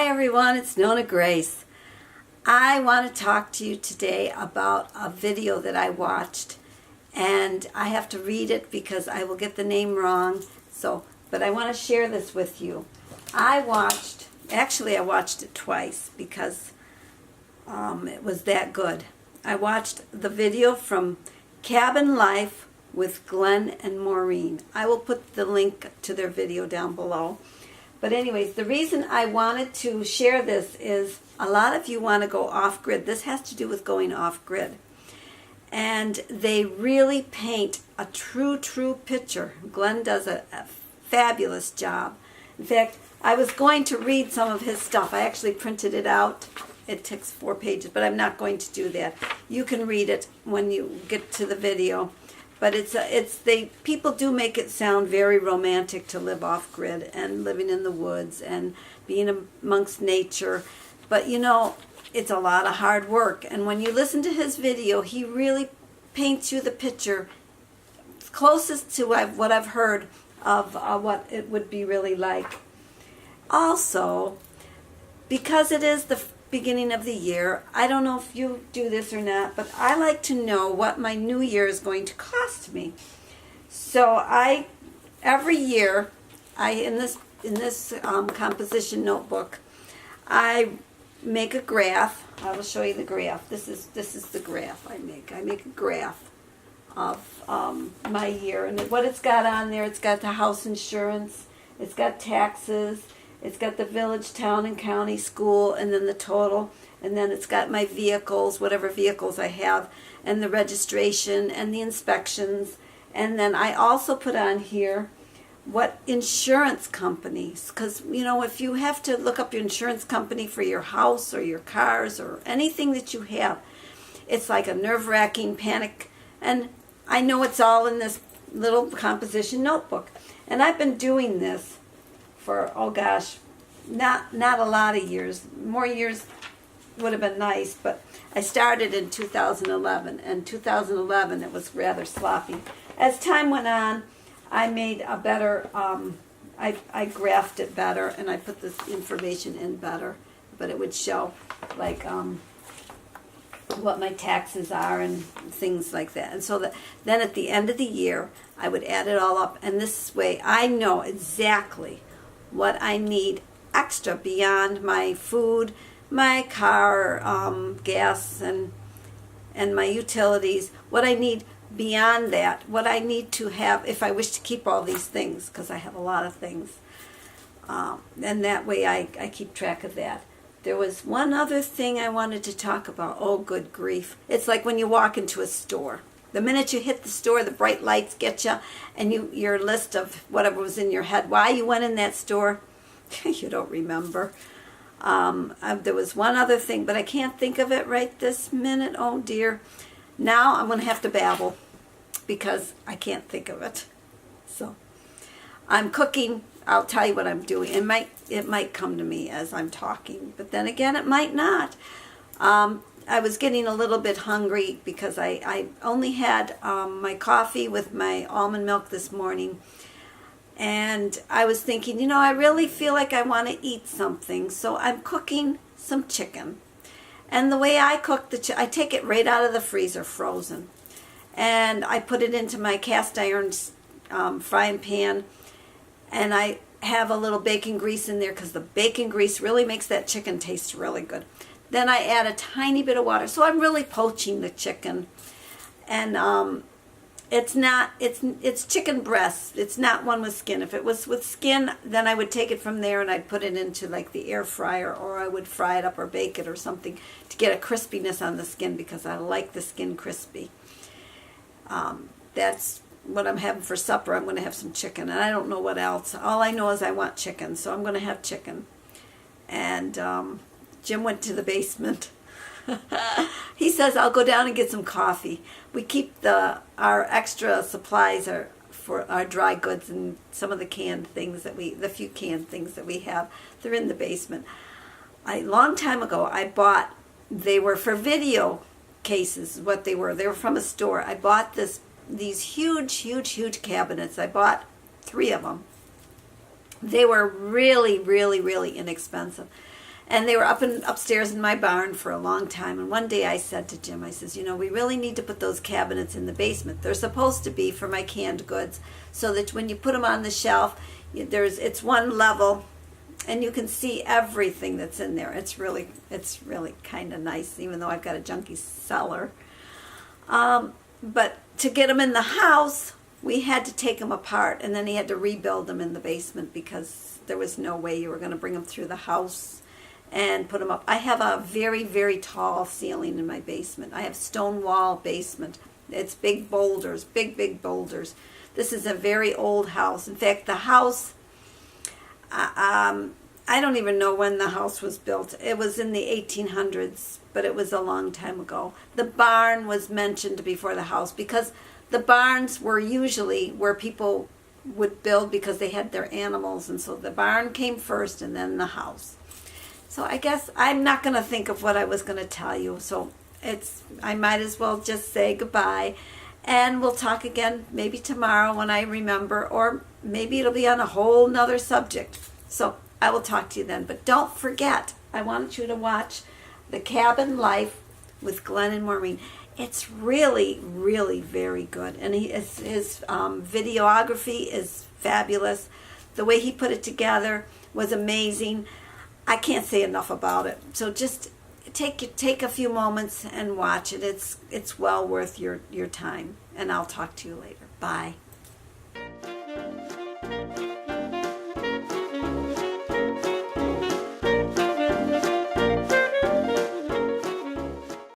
Hi everyone, it's NonnaGrace. I want to talk to you today about a video that I watched, and I have to read it because I will get the name wrong. But I want to share this with you. I watched it twice because it was that good. I watched the video from Cabin Life with Glenn and Maureen. I will put the link to their video down below. But anyways, the reason I wanted to share this is a lot of you want to go off-grid. This has to do with going off-grid. And they really paint a true picture. Glenn does a fabulous job. In fact, I was going to read some of his stuff. I actually printed it out. It takes 4 pages, but I'm not going to do that. You can read it when you get to the video. But people do make it sound very romantic to live off grid and living in the woods and being amongst nature. But you know, it's a lot of hard work. And when you listen to his video, he really paints you the picture closest to what I've heard of what it would be really like. Also, because it is the beginning of the year, I don't know if you do this or not, but I like to know what my new year is going to cost me. So every year, in this composition notebook, I make a graph. I will show you the graph. This is the graph I make. I make a graph of my year, and what it's got on there. It's got the house insurance. It's got taxes. It's got the village, town, and county, school, and then the total. And then it's got my vehicles, whatever vehicles I have, and the registration and the inspections. And then I also put on here what insurance companies, because, you know, if you have to look up your insurance company for your house or your cars or anything that you have, it's like a nerve-wracking panic. And I know it's all in this little composition notebook. And I've been doing this for, oh gosh, not a lot of years. More years would have been nice, but I started in 2011, and 2011 it was rather sloppy. As time went on, I made a better, I graphed it better, and I put this information in better, but it would show like what my taxes are and things like that. And so then at the end of the year, I would add it all up, and this way I know exactly what I need extra beyond my food, my car, gas, and my utilities, what I need beyond that, what I need to have if I wish to keep all these things, because I have a lot of things. And that way I keep track of that. There was one other thing I wanted to talk about. Oh, good grief. It's like when you walk into a store. The minute you hit the store, the bright lights get you, and your list of whatever was in your head, why you went in that store, you don't remember. There was one other thing, but I can't think of it right this minute. Oh, dear. Now I'm going to have to babble because I can't think of it. So I'm cooking. I'll tell you what I'm doing. It might come to me as I'm talking, but then again, it might not. I was getting a little bit hungry because I only had my coffee with my almond milk this morning. And I was thinking, you know, I really feel like I want to eat something. So I'm cooking some chicken. And the way I cook the chicken, I take it right out of the freezer, frozen. And I put it into my cast iron frying pan. And I have a little bacon grease in there because the bacon grease really makes that chicken taste really good. Then I add a tiny bit of water. So I'm really poaching the chicken. And it's chicken breast. It's not one with skin. If it was with skin, then I would take it from there and I'd put it into like the air fryer, or I would fry it up or bake it or something to get a crispiness on the skin because I like the skin crispy. That's what I'm having for supper. I'm going to have some chicken, and I don't know what else. All I know is I want chicken, so I'm going to have chicken. And Jim went to the basement. He says, I'll go down and get some coffee. We keep our extra supplies for our dry goods and some of the canned things the few canned things that we have. They're in the basement. A long time ago, they were for video cases, what they were. They were from a store. I bought these huge cabinets. I bought 3 of them. They were really inexpensive. And they were upstairs in my barn for a long time. And one day I said to Jim, I says, you know, we really need to put those cabinets in the basement. They're supposed to be for my canned goods, so that when you put them on the shelf, it's one level, and you can see everything that's in there. It's really kind of nice, even though I've got a junky cellar. But to get them in the house, we had to take them apart, and then he had to rebuild them in the basement because there was no way you were going to bring them through the house and put them up. I have a very, very tall ceiling in my basement. I have stone wall basement. It's big boulders, big boulders. This is a very old house. In fact, the house, I don't even know when the house was built. It was in the 1800s, but it was a long time ago. The barn was mentioned before the house because the barns were usually where people would build because they had their animals, and so the barn came first and then the house. So I guess I'm not going to think of what I was going to tell you, so I might as well just say goodbye, and we'll talk again maybe tomorrow when I remember, or maybe it'll be on a whole nother subject. So I will talk to you then, but don't forget, I want you to watch The Cabin Life with Glenn and Maureen. It's really, really very good, and his videography is fabulous. The way he put it together was amazing. I can't say enough about it. So just take a few moments and watch it. It's well worth your time. And I'll talk to you later. Bye.